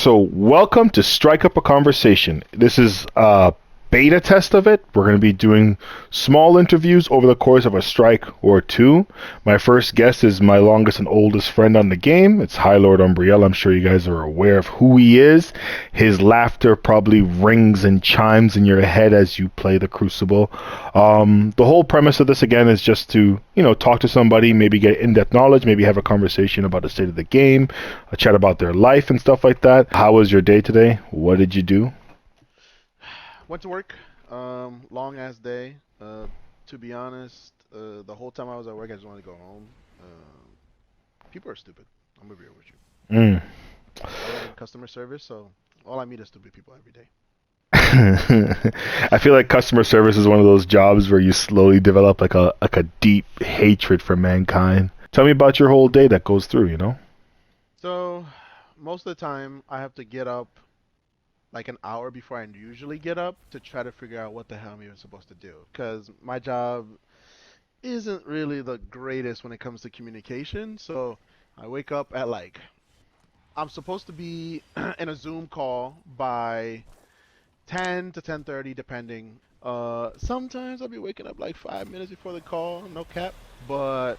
So, welcome to Strike Up a Conversation. This is a beta test of it. We're going to be doing small interviews over the course of a strike or two. My first guest is my longest and oldest friend on the game. It's Highlord Umbriel. I'm sure you guys are aware of who he is. His laughter probably rings and chimes in your head as you play the Crucible. The whole premise of this, again, is just to, talk to somebody, maybe get in-depth knowledge, maybe have a conversation about the state of the game, a chat about their life and stuff like that. How was your day today? What did you do? Went to work, long ass day. To be honest, the whole time I was at work, I just wanted to go home. People are stupid. I'm gonna be real with you. Mm. I work in customer service, so all I meet is stupid people every day. I feel like customer service is one of those jobs where you slowly develop like a deep hatred for mankind. Tell me about your whole day that goes through. So most of the time, I have to get up like an hour before I usually get up to try to figure out what the hell I'm even supposed to do. Because my job isn't really the greatest when it comes to communication. So I wake up at I'm supposed to be in a Zoom call by 10 to 10:30 depending. Sometimes I'll be waking up like 5 minutes before the call, no cap. But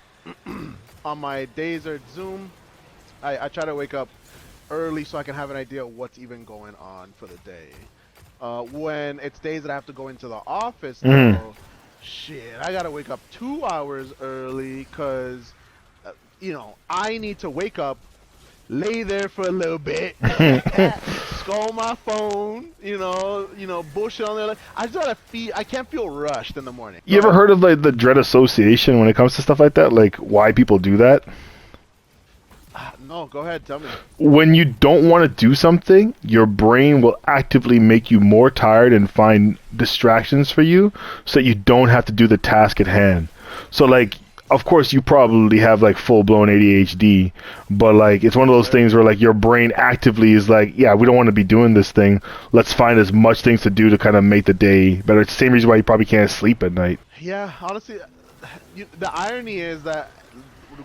on my days at Zoom, I try to wake up early so I can have an idea of what's even going on for the day. When it's days that I have to go into the office, though, shit, I gotta wake up 2 hours early because, I need to wake up, lay there for a little bit, scroll my phone, bullshit on there. I just gotta I can't feel rushed in the morning. You ever heard of like the dread association when it comes to stuff like that? Like why people do that? No, go ahead, tell me. When you don't want to do something, your brain will actively make you more tired and find distractions for you so that you don't have to do the task at hand. So like, of course you probably have like full-blown ADHD, but like it's one of those things where like your brain actively is like, yeah, we don't want to be doing this thing. Let's find as much things to do to kind of make the day better. It's the same reason why you probably can't sleep at night. Yeah, honestly, the irony is that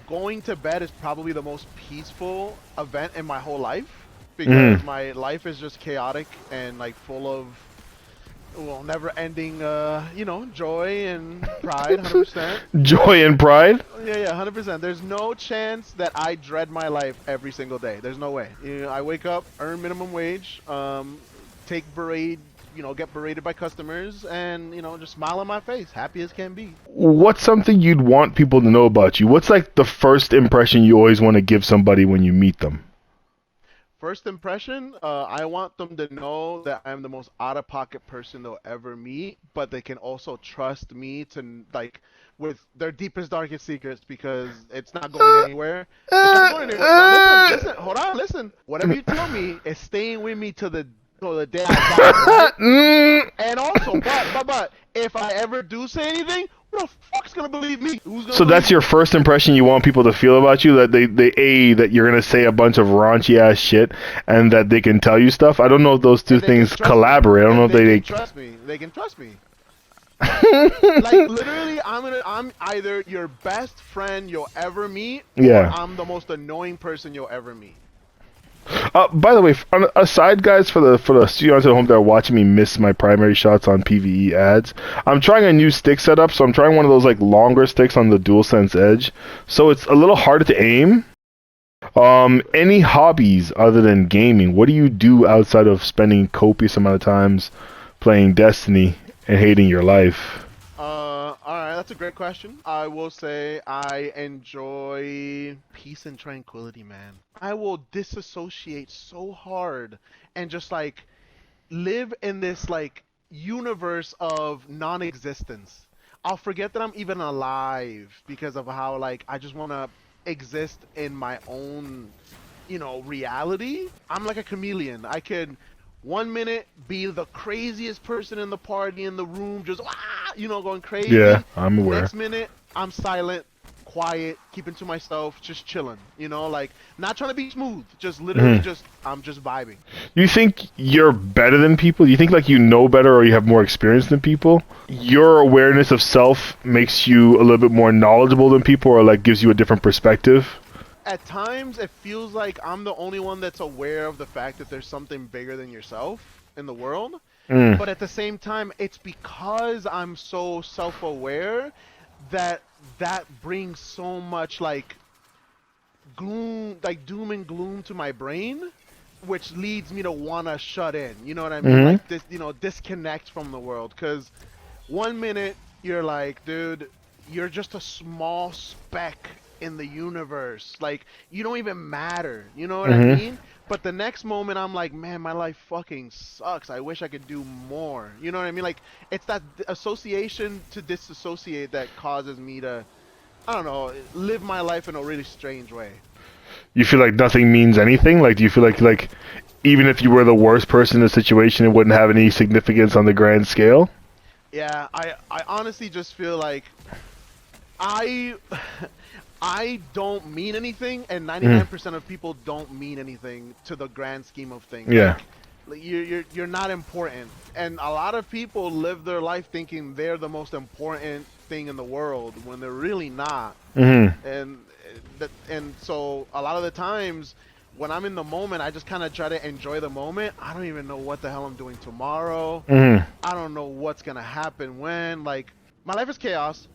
going to bed is probably the most peaceful event in my whole life because my life is just chaotic and like full of never-ending joy and pride. 100%. Joy and pride? Yeah, 100%. There's no chance that I dread my life every single day. There's no way. I wake up, earn minimum wage, get berated by customers, and just smile on my face, happy as can be. What's something you'd want people to know about you? What's like the first impression you always want to give somebody when you meet them? First impression, I want them to know that I'm the most out-of-pocket person they'll ever meet, but they can also trust me to with their deepest, darkest secrets because it's not going anywhere. It's not going anywhere. Now, listen, hold on, listen. Whatever you tell me is staying with me to the day I die. Right? And also, but if I ever do say anything, who the fuck's gonna believe me? So that's your first impression you want people to feel about you, that that you're gonna say a bunch of raunchy ass shit and that they can tell you stuff? I don't know if those two things collaborate. I don't know if they trust me. They can trust me. Like literally, I'm either your best friend you'll ever meet, or I'm the most annoying person you'll ever meet. By the way, aside, guys, for the students at home that are watching me miss my primary shots on PvE ads, I'm trying a new stick setup. So I'm trying one of those like longer sticks on the DualSense Edge. So it's a little harder to aim. Any hobbies other than gaming? What do you do outside of spending copious amount of times playing Destiny and hating your life? Alright, that's a great question. I will say I enjoy peace and tranquility, man. I will disassociate so hard and just live in this universe of non-existence. I'll forget that I'm even alive because of how I just want to exist in my own, reality. I'm like a chameleon. I could 1 minute be the craziest person in the party in the room, just going crazy. Yeah, I'm aware. Next minute, I'm silent, quiet, keeping to myself, just chilling. Not trying to be smooth, just literally I'm just vibing. You think you're better than people? You think you know better or you have more experience than people? Your awareness of self makes you a little bit more knowledgeable than people, or gives you a different perspective? at times it feels like I'm the only one that's aware of the fact that there's something bigger than yourself in the world. Mm. But at the same time, it's because I'm so self-aware that that brings so much like gloom, like doom and gloom to my brain, which leads me to wanna shut in. You know what I mean? Mhm. Like this, disconnect from the world. Because one minute you're like, dude, you're just a small speck in the universe. Like you don't even matter. You know what I Mhm. mean? But the next moment I'm like, man, my life fucking sucks. I wish I could do more. You know what I mean? Like it's that association to disassociate that causes me to, I don't know, live my life in a really strange way. You feel like nothing means anything? Like, do you feel like even if you were the worst person in the situation, it wouldn't have any significance on the grand scale? Yeah, I honestly just feel like I I don't mean anything, and Mhm. 99% of people don't mean anything to the grand scheme of things. Yeah. Like you're not important, and a lot of people live their life thinking they're the most important thing in the world when they're really not. Mhm. And so a lot of the times when I'm in the moment, I just kind of try to enjoy the moment. I don't even know what the hell I'm doing tomorrow. Mhm. I don't know what's gonna happen when. Like my life is chaos,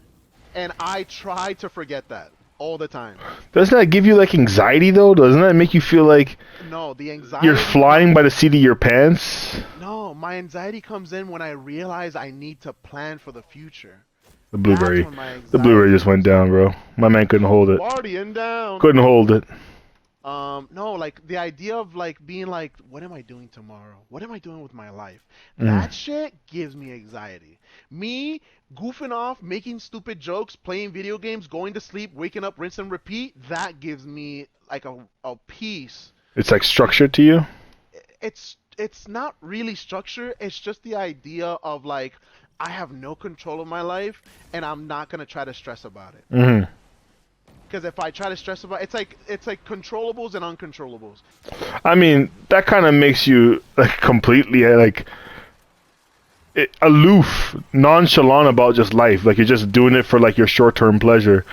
and I try to forget that all the time. Doesn't that give you like anxiety though? Doesn't that make you feel like No, the you're anxiety flying comes. by the seat of your pants? No, my anxiety comes in when I realize I need to plan for the future. The That's blueberry. when my The blueberry anxiety just went comes down, in. bro. My man couldn't hold it. Partying down. Couldn't hold it. No, like the idea of like being like, what am I doing tomorrow? What am I doing with my life? Mm. That shit gives me anxiety. Me goofing off, making stupid jokes, playing video games, going to sleep, waking up, rinse and repeat, that gives me like a peace. It's like structured to you? It's not really structure, it's just the idea of like I have no control of my life and I'm not gonna try to stress about it. Mhm. Because if I try to stress about it's like controllables and uncontrollables. I mean, that kind of makes you like completely like aloof, nonchalant about just life. Like you're just doing it for like your short-term pleasure.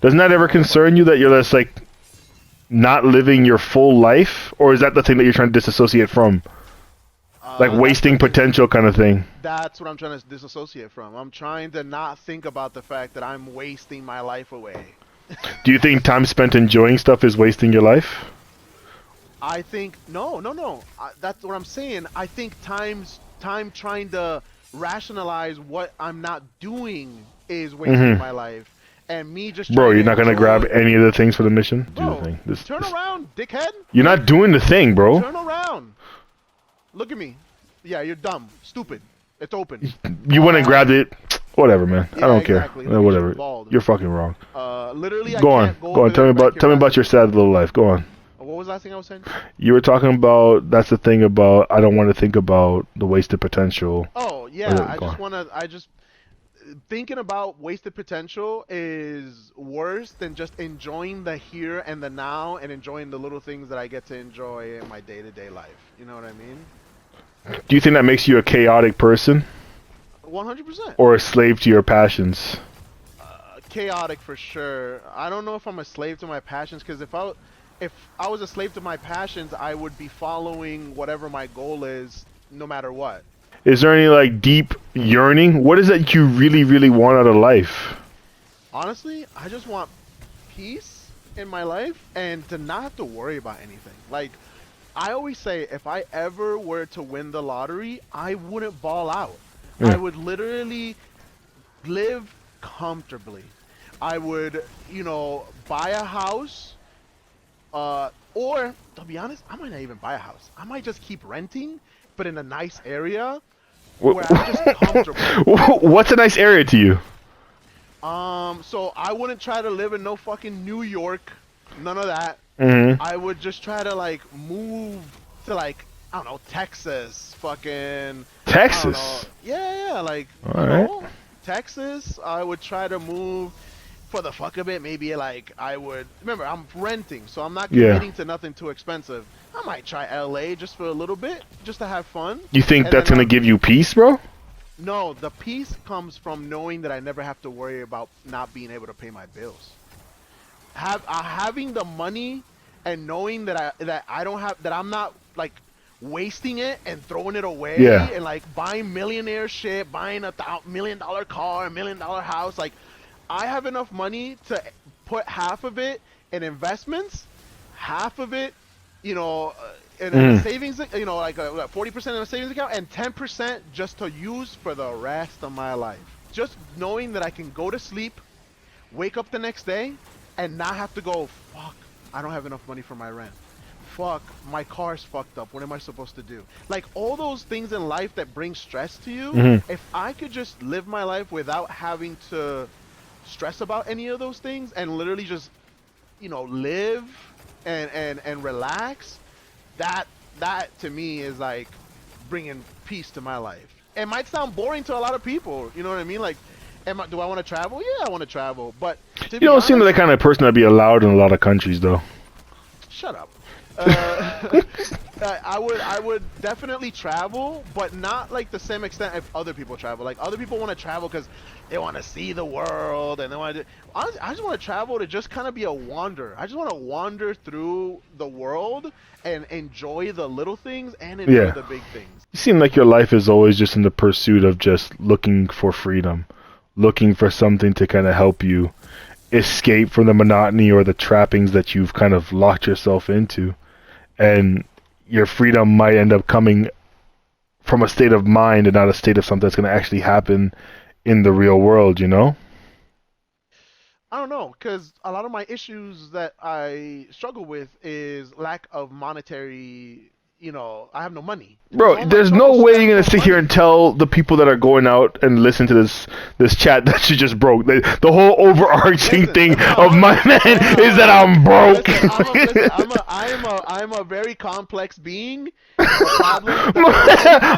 Doesn't that ever concern you that you're just like not living your full life, or is that the thing that you're trying to disassociate from? Like That's the wasting thing. potential kind of thing. That's what I'm trying to disassociate from. I'm trying to not think about the fact that I'm wasting my life away. Do you think time spent enjoying stuff is wasting your life? I think no, no, no. That's what I'm saying. I think time trying to rationalize what I'm not doing is wasting Mm-hmm. my life, and me just Bro, trying you're to not gonna grab enjoy. any of the things for the mission? Do the Bro, thing. turn around, dickhead. You're not doing the thing, bro. Turn around. Look at me. Yeah, you're dumb, stupid. It's open. You went and grabbed it. Whatever, man. I Yeah, don't care. exactly. Look at you, Whatever. bald. You're fucking wrong. Literally, I Go on. can't go Go over on. Tell there me and back about your tell me about ass your again. sad little life. Go on. What was the last thing I was saying? You were talking about that's the thing about I don't want to think about the wasted potential. Oh yeah, Go on. I just thinking about wasted potential is worse than just enjoying the here and the now and enjoying the little things that I get to enjoy in my day-to-day life. You know what I mean? Do you think that makes you a chaotic person 100%. or a slave to your passions? Chaotic for sure. I don't know if I'm a slave to my passions because if I was a slave to my passions, I would be following whatever my goal is, no matter what. Is there any like deep yearning? What is it you really, really want out of life? Honestly, I just want peace in my life and to not have to worry about anything. Like, I always say, if I ever were to win the lottery, I wouldn't ball out. I Mm. would literally live comfortably. I would, buy a house, or to be honest, I might not even buy a house. I might just keep renting, but in a nice area where I'm just comfortable. What's a nice area to you? So I wouldn't try to live in no fucking New York, none of that. Mm-hmm. I would just try to like move to like I don't know Texas, fucking I don't know. Texas. Yeah, like All right. Texas. I would try to move for the fuck of it. Maybe like I would remember I'm renting, so I'm not Yeah. committing to nothing too expensive. I might try LA just for a little bit, just to have fun. You think And that's then gonna give you peace, bro? No, the peace comes from knowing that I never have to worry about not being able to pay my bills. having the money and knowing that I don't have that I'm not like wasting it and throwing it away Yeah. and like buying millionaire shit, buying $1,000,000 car, $1,000,000 house. Like I have enough money to put half of it in investments, half of it, you know, in a savings, you know, like 40% in a savings account, and 10% just to use for the rest of my life. Just knowing that I can go to sleep, wake up the next day, and not have to go, fuck, I don't have enough money for my rent. Fuck, my car's fucked up. What am I supposed to do? Like all those things in life that bring stress to you, if I could just live my life without having to stress about any of those things and literally just, you know, live and relax, that to me is like bringing peace to my life. It might sound boring to a lot of people, you know what I mean? Like, do I want to travel? Yeah, I want to travel, but to You be don't seem honest, like the kind of person that'd be allowed in a lot of countries, though. shut up. Uh, I would definitely travel, but not like the same extent if other people travel. Like other people want to travel because they want to see the world and they want to. I just want to travel to just kind of be a wanderer. I just want to wander through the world and enjoy the little things and enjoy the big things. You seem like your life is always just in the pursuit of just looking for freedom, looking for something to kind of help you escape from the monotony or the trappings that you've kind of locked yourself into. And your freedom might end up coming from a state of mind and not a state of something that's going to actually happen in the real world, you know? I don't know, because a lot of my issues that I struggle with is lack of monetary. You know, I have no money. Bro, All my there's no trouble way you're stems gonna from sit here money. and tell the people that are going out and listen to this chat that you just broke. The whole overarching Listen, thing no, of my man is that I'm broke. listen, I'm a very complex being. The problem, the only,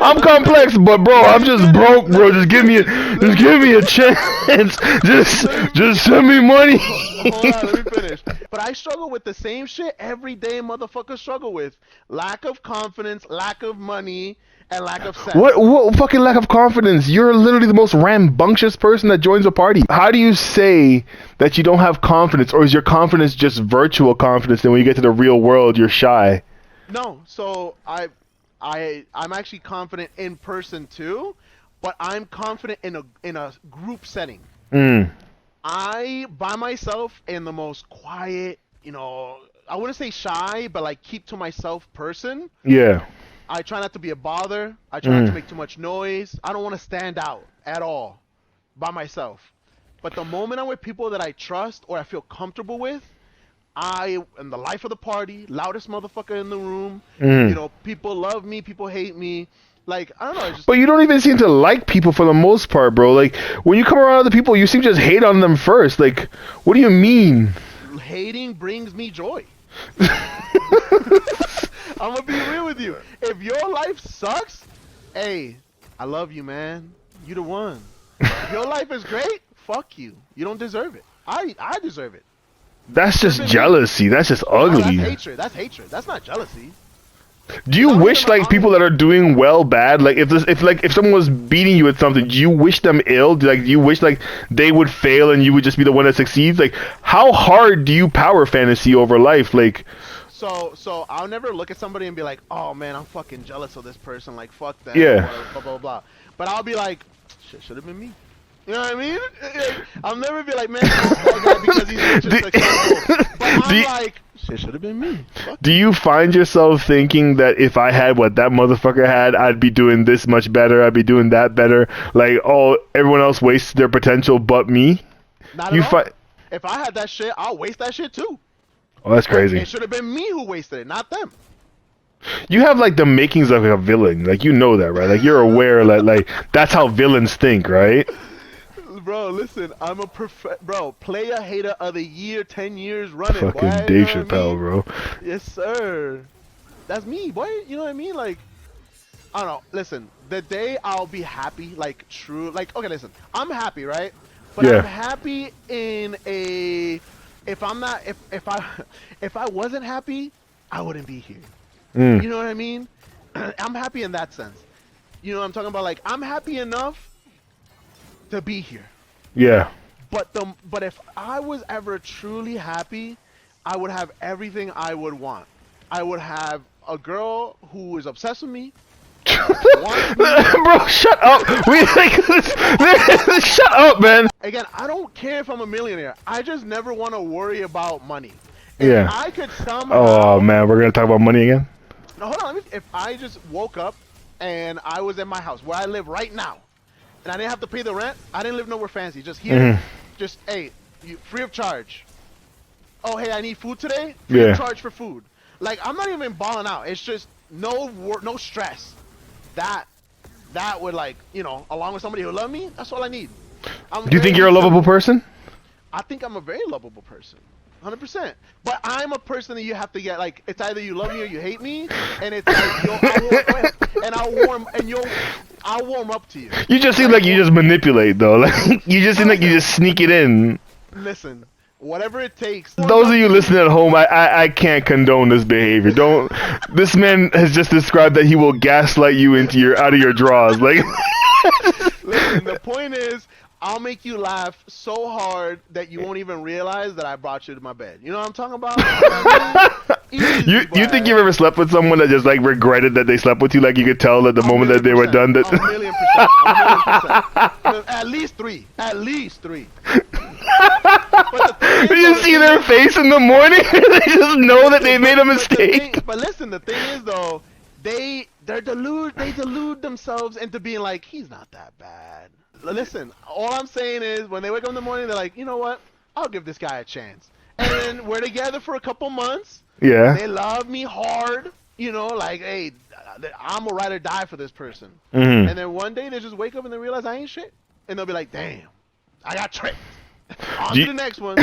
I'm let me finish. complex, but bro, Let I'm me just finish. broke, Let bro. me finish. Just give me a chance. Just send me money. Hold on, let me finish. But I struggle with the same shit every day motherfuckers struggle with. Lack of confidence, lack of money, and lack of sense. What fucking lack of confidence? You're literally the most rambunctious person that joins a party. How do you say that you don't have confidence, or is your confidence just virtual confidence, and when you get to the real world, you're shy? No, so I'm actually confident in person too, but I'm confident in a group setting. Mm. I by myself in the most quiet, you know, I wouldn't say shy, but like keep to myself person. Yeah. I try not to be a bother. I try not to Mm. make too much noise. I don't want to stand out at all by myself. But the moment I'm with people that I trust or I feel comfortable with, I am the life of the party, loudest motherfucker in the room. You Mm. know, people love me, people hate me. Like, I don't know, it's just But you don't even seem to like people for the most part, bro. Like, when you come around other people, you seem to just hate on them first. Like, what do you mean? hating brings me joy. I'm gonna be real with you. If your life sucks, hey, I love you, man. You the one. If your life is great, fuck you. You don't deserve it. I deserve it. That's just Should've been me. jealousy. That's just No, that's ugly. hatred. That's hatred. That's not jealousy. Do 'Cause you I don't wish even know. like people that are doing well bad, like if someone was beating you at something, do you wish them ill? Do you wish like they would fail and you would just be the one that succeeds? Like, how hard do you power fantasy over life? Like, So I'll never look at somebody and be like, oh man, I'm fucking jealous of this person. Like, fuck them. yeah. Blah blah blah. But I'll be like, shit, should have been me. You know what I mean? I'll never be like, man, fuck that guy because he's rich and successful. But I'm like, shit, should have been me. Fuck. Do you find yourself thinking that if I had what that motherfucker had, I'd be doing this much better, I'd be doing that better? Like, oh, everyone else wastes their potential but me? Not You at all. fi- If I had that shit, I'll waste that shit too. Oh, that's But crazy. it should have been me who wasted it, not them. You have like the makings of a villain. Like, you know that, right? Like, you're aware that like that's how villains think, right? Bro, listen, I'm a player hater of the year, 10 years running, boy. Fucking You Dave know what I Chappelle, mean? bro. Yes, sir. That's me, boy. You know what I mean? Like, I don't know. Listen, the day I'll be happy, like true, like okay, listen, I'm happy, right? But Yeah. I'm happy in a. If I'm not, if I, if I wasn't happy, I wouldn't be here. Mm. You know what I mean? I'm happy in that sense. You know what I'm talking about? Like, I'm happy enough to be here. Yeah. But if I was ever truly happy, I would have everything I would want. I would have a girl who is obsessed with me, wants me. Bro, shut up. We like shut up, man. Again, I don't care if I'm a millionaire. I just never want to worry about money. Yeah. If I could somehow. Oh man, we're gonna talk about money again. No, hold on. If I just woke up and I was in my house where I live right now, and I didn't have to pay the rent, I didn't live nowhere fancy. Just here, just hey, free of charge. Oh hey, I need food today. Free of charge for food. Like I'm not even balling out. It's just no stress. That would like along with somebody who love me. That's all I need. Do you think you're a lovable person? I think I'm a very lovable person. 100%. But I'm a person that you have to get like it's either you love me or you hate me, and it's like I'll warm up to you. You just seem like you just manipulate though. Like you just seem like you just sneak it in. Listen, whatever it takes. Those of you listening at home, I can't condone this behavior. Don't. This man has just described that he will gaslight you out of your drawers. Like. Listen, the point is, I'll make you laugh so hard that you won't even realize that I brought you to my bed. You know what I'm talking about? Easy, you think you've ever slept with someone that just like regretted that they slept with you? Like you could tell at the moment that they were done. That. A million percent. At least three. At least three. You see their face in the morning. They just know that they made a mistake. But listen, the thing is though, they delude themselves into being like, he's not that bad. Listen, all I'm saying is when they wake up in the morning, they're like, you know what? I'll give this guy a chance. And then we're together for a couple months. Yeah. They love me hard. Like, hey, I'm a ride or die for this person. Mm-hmm. And then one day they just wake up and they realize I ain't shit. And they'll be like, damn, I got tricked. On to the next one.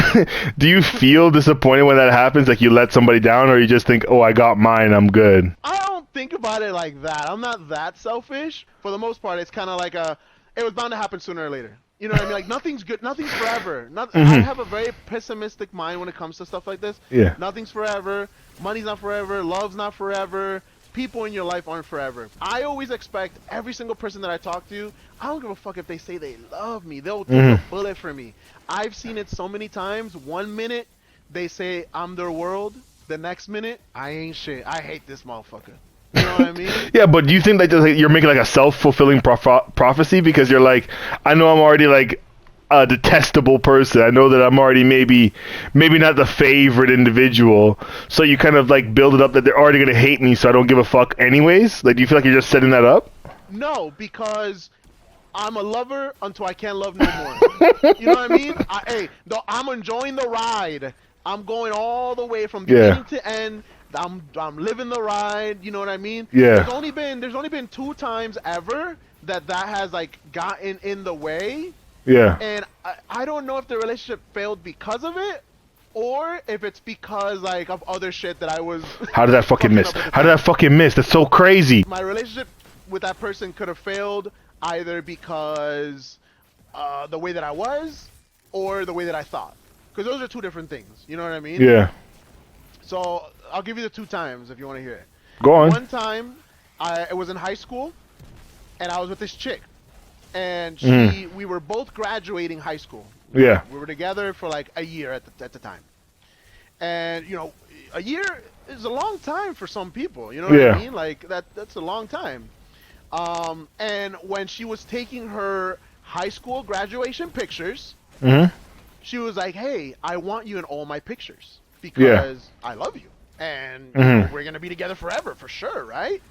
Do you feel disappointed when that happens? Like you let somebody down, or you just think, oh, I got mine, I'm good? I don't think about it like that. I'm not that selfish. For the most part, it's kind of like it was bound to happen sooner or later. You know what I mean? Like nothing's good, nothing's forever. I have a very pessimistic mind when it comes to stuff like this. Yeah. Nothing's forever. Money's not forever. Love's not forever. People in your life aren't forever. I always expect every single person that I talk to, I don't give a fuck if they say they love me. They'll take a bullet for me. I've seen it so many times. 1 minute, they say I'm their world. The next minute, I ain't shit. I hate this motherfucker. You know what I mean? Yeah, but do you think that you're making like a self-fulfilling prophecy because you're like, I know I'm already like a detestable person. I know that I'm already maybe not the favorite individual. So you kind of like build it up that they're already gonna hate me, so I don't give a fuck anyways. Like, do you feel like you're just setting that up? No, because I'm a lover until I can't love no more. You know what I mean? I'm enjoying the ride. I'm going all the way from beginning to end. I'm living the ride. You know what I mean? Yeah. There's only been 2 times ever that has like gotten in the way. Yeah. And I don't know if the relationship failed because of it, or if it's because like of other shit that I was. How did that fucking miss? How did that fucking miss? That's so crazy. My relationship with that person could have failed either because the way that I was, or the way that I thought. Because those are 2 different things. You know what I mean? Yeah. So I'll give you the 2 times if you want to hear it. Go on. One time, it was in high school, and I was with this chick, and we were both graduating high school. Yeah. We were together for like a year at the time, and a year is a long time for some people. You know what I mean? Like that's a long time. And when she was taking her high school graduation pictures, she was like, "Hey, I want you in all my pictures because I love you, and we're gonna be together forever for sure, right?"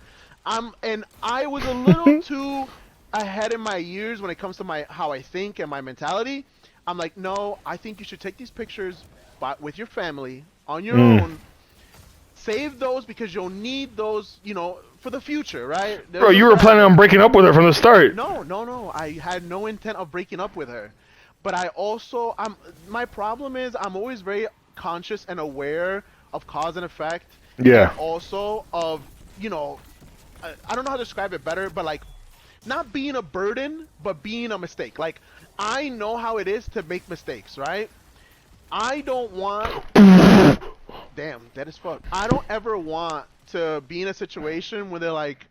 And I was a little too ahead in my years when it comes to how I think and my mentality. I'm like, no, I think you should take these pictures with your family on your own. Save those because you'll need those, for the future, right? Bro, you were planning on breaking up with her from the start. No. I had no intent of breaking up with her. But my problem is I'm always very conscious and aware of cause and effect. Yeah. And also of, I don't know how to describe it better, but like not being a burden, but being a mistake. Like I know how it is to make mistakes, right? I don't want... Damn, dead as fuck. I don't ever want to be in a situation where they're like,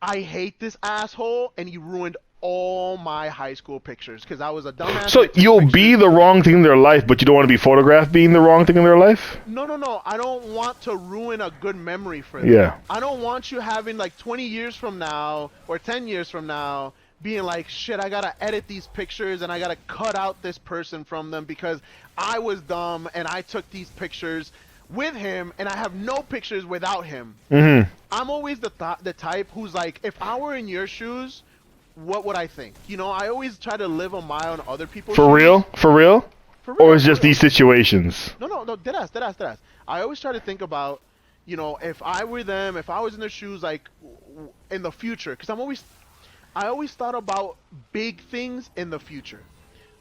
I hate this asshole and he ruined all my high school pictures because I was a dumbass. So you'll be the wrong thing in their life, but you don't want to be photographed being the wrong thing in their life? No. I don't want to ruin a good memory for them. Yeah. I don't want you having like 20 years from now or 10 years from now being like, shit, I gotta edit these pictures and I gotta cut out this person from them because I was dumb and I took these pictures with him and I have no pictures without him. Mm-hmm. I'm always the type who's like, if I were in your shoes, what would I think? You know, I always try to live a mile on other people's shoes. For real? For real? For real? Or is just these situations? No, deadass. I always try to think about, you know, if I were them, if I was in their shoes, like, in the future. Because I always thought about big things in the future.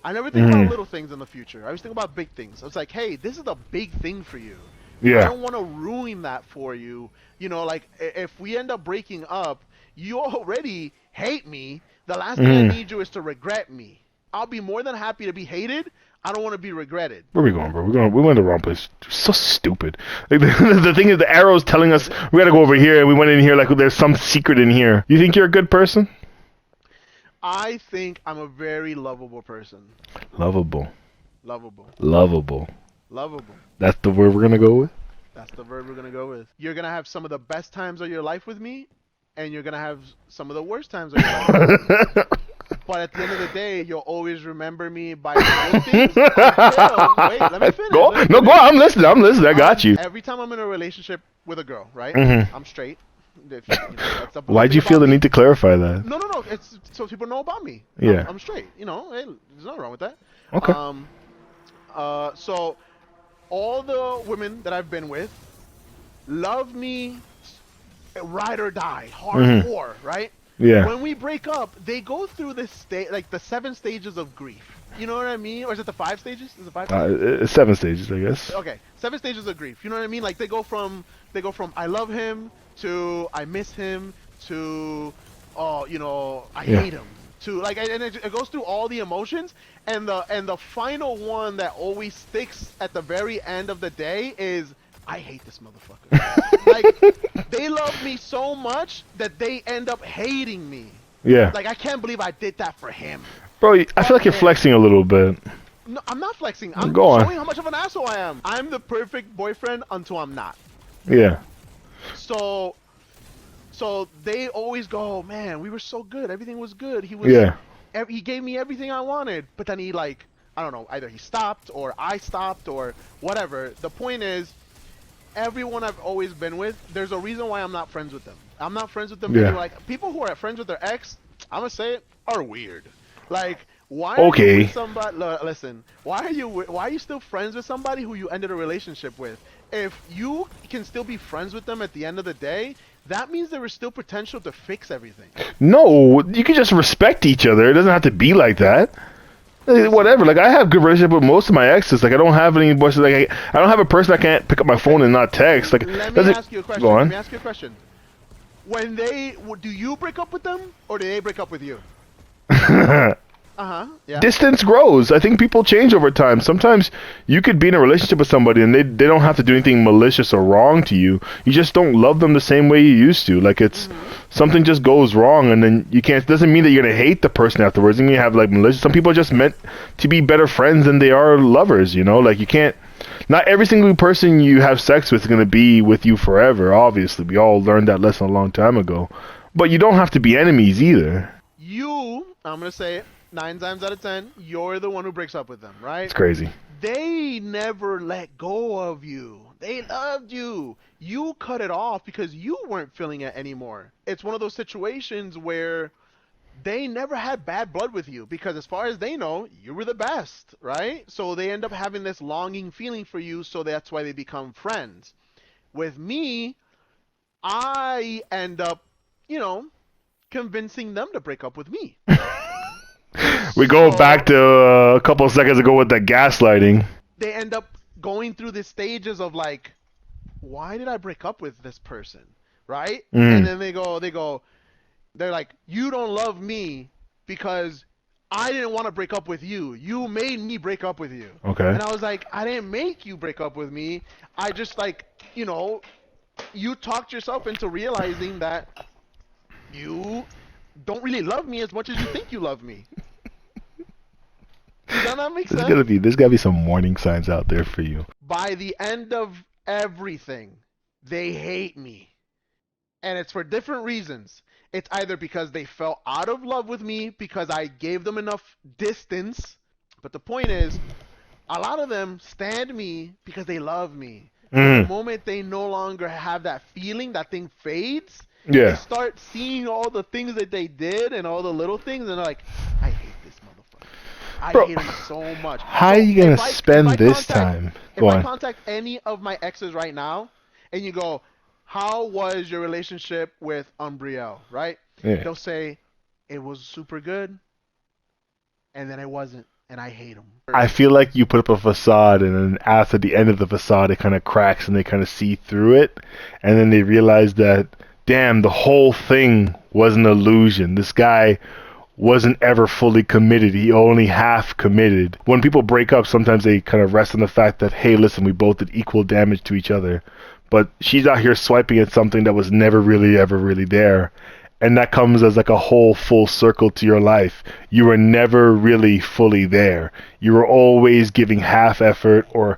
I never think about little things in the future. I always think about big things. It's like, hey, this is a big thing for you. Yeah. I don't want to ruin that for you. You know, like, if we end up breaking up, you already hate me. The last thing I need you is to regret me. I'll be more than happy to be hated. I don't want to be regretted. Where are we going, bro? We went to the wrong place. So stupid. Like, the thing is, the arrow's telling us we gotta go over here, and we went in here like there's some secret in here. You think you're a good person? I think I'm a very lovable person. Lovable. Lovable. Lovable. Lovable. That's the word we're gonna go with? That's the word we're gonna go with. You're gonna have some of the best times of your life with me, and you're gonna have some of the worst times of your life with me. But at the end of the day, you'll always remember me by the good things until... Wait, let me finish. Go on. I'm listening. I got you. Every time I'm in a relationship with a girl, right? I'm straight. Why'd you feel the need to clarify that? No. It's so people know about me. Yeah. I'm straight. You know, hey, there's nothing wrong with that. Okay. So all the women that I've been with love me ride or die, hardcore, right? Yeah. When we break up, they go through this state, like the 7 stages of grief. You know what I mean? Or is it the 5 stages? Is it 5 stages? 7 stages, I guess. Okay, 7 stages of grief. You know what I mean? Like they go from I love him to I miss him to you know, I hate him to like, and it goes through all the emotions. And the final one that always sticks at the very end of the day is I hate this motherfucker. Like, they love me so much that they end up hating me. Yeah. Like, I can't believe I did that for him. Bro, I feel like you're flexing a little bit. No, I'm not flexing. I'm showing how much of an asshole I am. I'm the perfect boyfriend until I'm not. Yeah. So they always go, man, we were so good. Everything was good. He gave me everything I wanted. But then he, like, I don't know, either he stopped or I stopped or whatever. The point is, everyone I've always been with, there's a reason why I'm not friends with them. I'm not friends with them because, like, people who are friends with their ex, I'm gonna say it, are weird. Like, why are you with somebody? Listen, why are you still friends with somebody who you ended a relationship with? If you can still be friends with them at the end of the day, that means there is still potential to fix everything. No, you can just respect each other. It doesn't have to be like that. Whatever. Like, I have good relationship with most of my exes. Like, I don't have any boys. Like, I don't have a person I can't pick up my phone and not text. Like, let me ask you a question. Go on. Let me ask you a question. When do you break up with them, or do they break up with you? Yeah. Distance grows. I think people change over time. Sometimes you could be in a relationship with somebody and they don't have to do anything malicious or wrong to you. You just don't love them the same way you used to. Like, it's something just goes wrong, and then you can't. It doesn't mean that you're gonna hate the person afterwards. And you have like malicious. Some people are just meant to be better friends than they are lovers. You know, like you can't. Not every single person you have sex with is gonna be with you forever. Obviously, we all learned that lesson a long time ago. But you don't have to be enemies either. I'm gonna say it. 9 times out of 10, you're the one who breaks up with them, right? It's crazy. They never let go of you. They loved you. You cut it off because you weren't feeling it anymore. It's one of those situations where they never had bad blood with you because as far as they know, you were the best, right? So they end up having this longing feeling for you, so that's why they become friends. With me, I end up, you know, convincing them to break up with me. We go back to a couple of seconds ago with the gaslighting. They end up going through the stages of like, why did I break up with this person, right? And then they're like, you don't love me because I didn't want to break up with you. You made me break up with you. Okay. And I was like, I didn't make you break up with me. I just, like, you know, you talked yourself into realizing that you don't really love me as much as you think you love me. Does that not make sense? There's gotta be some warning signs out there for you. By the end of everything, they hate me. And it's for different reasons. It's either because they fell out of love with me because I gave them enough distance. But the point is, a lot of them stand me because they love me. But the moment they no longer have that feeling, that thing fades. They start seeing all the things that they did and all the little things, and they're like, I hate this motherfucker. I hate him so much. How are you gonna spend this time? If I contact any of my exes right now, and you go, how was your relationship with Umbriel, right? Yeah. They'll say, it was super good, and then it wasn't, and I hate him. I feel like you put up a facade, and then after the end of the facade, it kind of cracks, and they kind of see through it, and then they realize that, damn, the whole thing was an illusion. This guy wasn't ever fully committed. He only half committed. When people break up, sometimes they kind of rest on the fact that, hey, listen, we both did equal damage to each other. But she's out here swiping at something that was never really, ever really there. And that comes as like a whole full circle to your life. You were never really fully there. You were always giving half effort or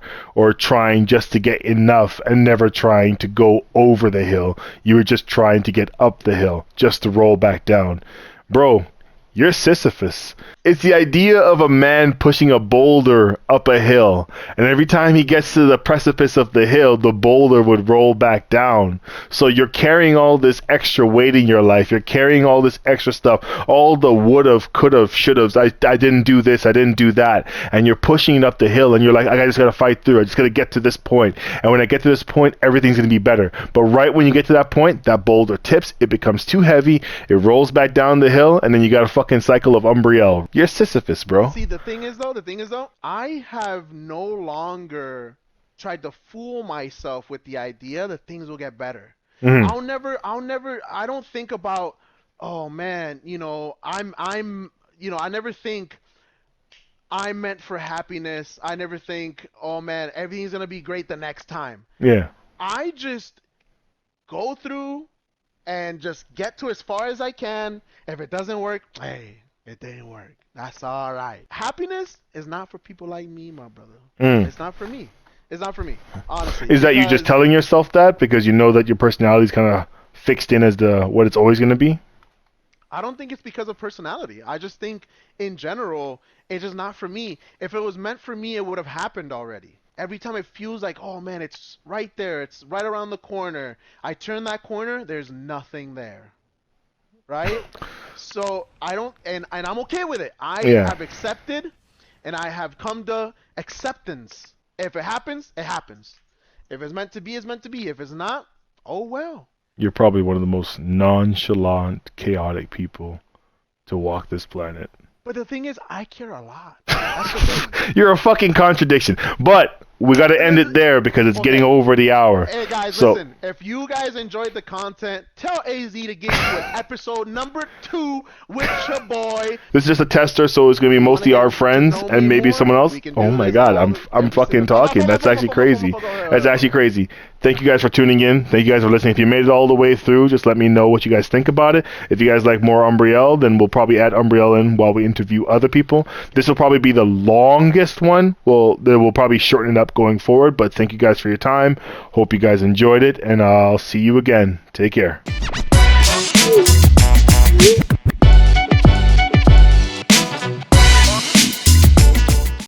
trying just to get enough and never trying to go over the hill. You were just trying to get up the hill, just to roll back down. Bro, you're Sisyphus. It's the idea of a man pushing a boulder up a hill, and every time he gets to the precipice of the hill, the boulder would roll back down. So you're carrying all this extra weight in your life. You're carrying all this extra stuff, all the would've, could've, should've. I didn't do this, I didn't do that, and you're pushing it up the hill, and you're like, I just gotta fight through. I just gotta get to this point, and when I get to this point, everything's gonna be better. But right when you get to that point, that boulder tips. It becomes too heavy. It rolls back down the hill, and then you got a fucking cycle of Umbriel. You're Sisyphus, bro. See, the thing is though, I have no longer tried to fool myself with the idea that things will get better. I don't think about, oh man, I never think I'm meant for happiness. I never think, oh man, everything's gonna be great the next time. Yeah. I just go through and just get to as far as I can. If it doesn't work, hey, it didn't work. That's all right. Happiness is not for people like me, my brother. It's not for me. It's not for me, honestly. Is that you just telling yourself that because you know that your personality is kind of fixed in as what it's always going to be? I don't think it's because of personality. I just think, in general, it's just not for me. If it was meant for me, it would have happened already. Every time it feels like, oh man, it's right there. It's right around the corner. I turn that corner, there's nothing there. Right? So I don't, and I'm okay with it. I have accepted, and I have come to acceptance. If it happens, it happens. If it's meant to be, it's meant to be. If it's not, oh well. You're probably one of the most nonchalant, chaotic people to walk this planet. But the thing is, I care a lot. That's the thing. You're a fucking contradiction. But we got to end it there because it's getting over the hour. Hey guys, listen. If you guys enjoyed the content, tell AZ to get you an episode number 2 with your boy. This is just a tester, so it's gonna be mostly our friends and maybe someone else. Oh my god, I'm fucking talking. That's actually crazy. That's actually crazy. Thank you guys for tuning in. Thank you guys for listening. If you made it all the way through, just let me know what you guys think about it. If you guys like more Umbriel, then we'll probably add Umbriel in while we interview other people. This will probably be the longest one. We'll probably shorten it up going forward, but thank you guys for your time. Hope you guys enjoyed it, and I'll see you again. Take care.